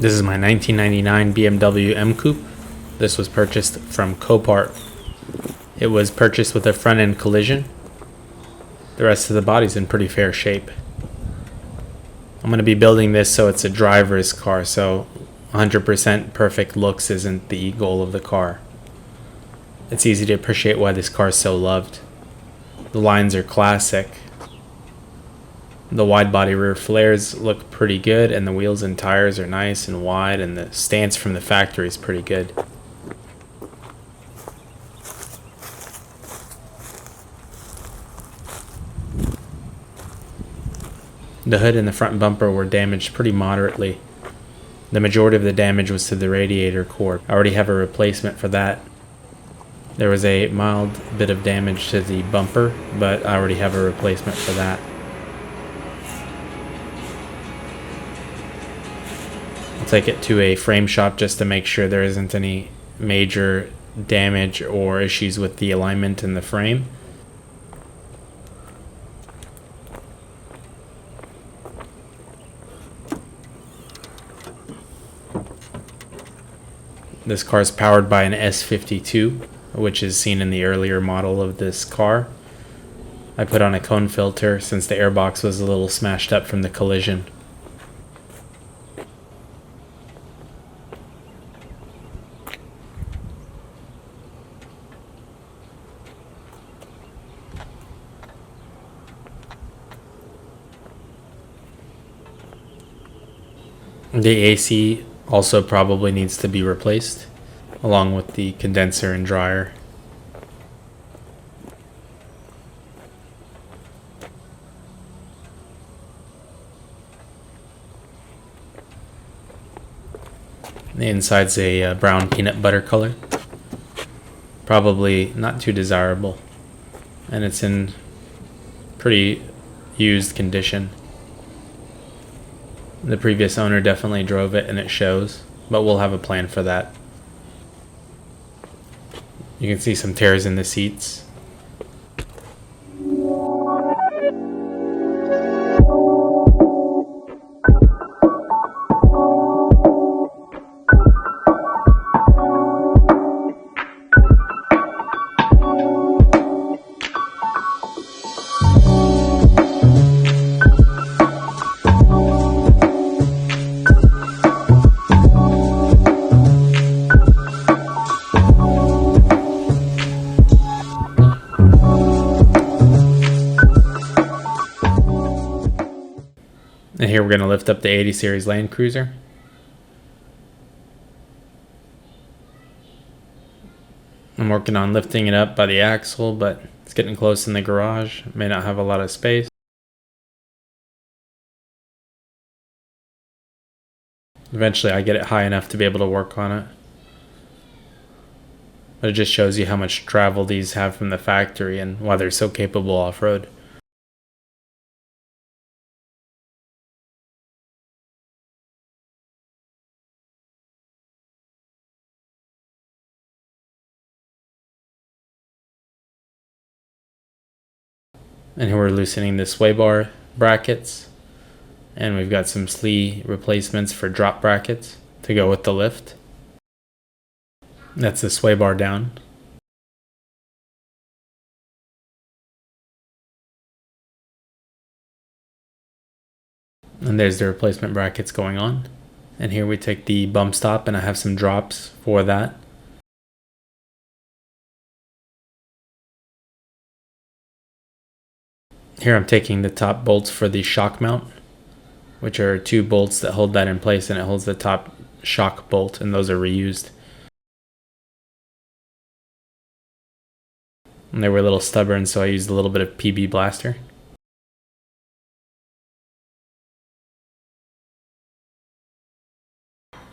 This is my 1999 BMW M Coupe. This was purchased from Copart. It was purchased with a front end collision. The rest of the body's in pretty fair shape. I'm going to be building this so it's a driver's car, so 100% perfect looks isn't the goal of the car. It's easy to appreciate why this car is so loved. The lines are classic. The wide body rear flares look pretty good, and the wheels and tires are nice and wide, and the stance from the factory is pretty good. The hood and the front bumper were damaged pretty moderately. The majority of the damage was to the radiator core. I already have a replacement for that. There was a mild bit of damage to the bumper, but I already have a replacement for that. I'll take it to a frame shop just to make sure there isn't any major damage or issues with the alignment in the frame. This car is powered by an S52, which is seen in the earlier model of this car. I put on a cone filter since the airbox was a little smashed up from the collision. The AC also probably needs to be replaced, along with the condenser and dryer. The inside's a brown peanut butter color. Probably not too desirable, and it's in pretty used condition. The previous owner definitely drove it and it shows, but we'll have a plan for that. You can see some tears in the seats. And here we're going to lift up the 80 series Land Cruiser. I'm working on lifting it up by the axle, but it's getting close in the garage. May not have a lot of space. Eventually I get it high enough to be able to work on it. But it just shows you how much travel these have from the factory and why they're so capable off-road. And here we're loosening the sway bar brackets, and we've got some sleeve replacements for drop brackets to go with the lift. That's the sway bar down. And there's the replacement brackets going on. And here we take the bump stop, and I have some drops for that. Here I'm taking the top bolts for the shock mount, which are two bolts that hold that in place, and it holds the top shock bolt, and those are reused. And they were a little stubborn, so I used a little bit of PB Blaster.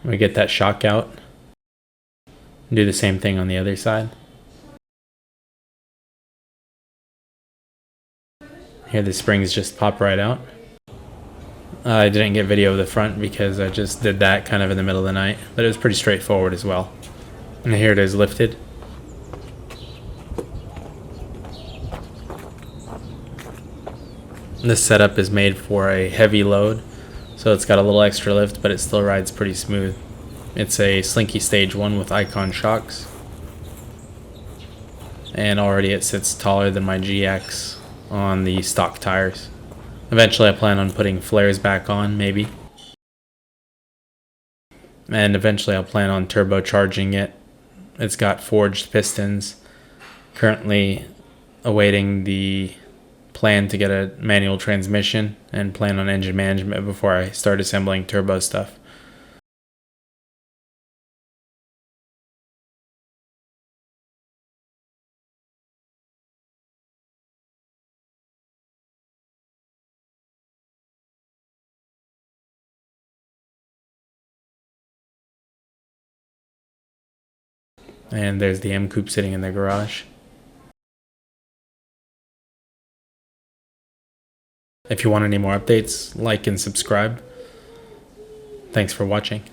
We get that shock out. Do the same thing on the other side. Here the springs just pop right out. I didn't get video of the front because I just did that kind of in the middle of the night, but it was pretty straightforward as well. And here it is lifted. This setup is made for a heavy load, So it's got a little extra lift, but it still rides pretty smooth. It's a Slinky Stage 1 with Icon shocks. And already it sits taller than my GX on the stock tires. Eventually I plan on putting flares back on, maybe. And eventually I'll plan on turbocharging it. It's got forged pistons. Currently awaiting the plan to get a manual transmission and plan on engine management before I start assembling turbo stuff. And there's the M Coupe sitting in the garage. If you want any more updates, like and subscribe. Thanks for watching.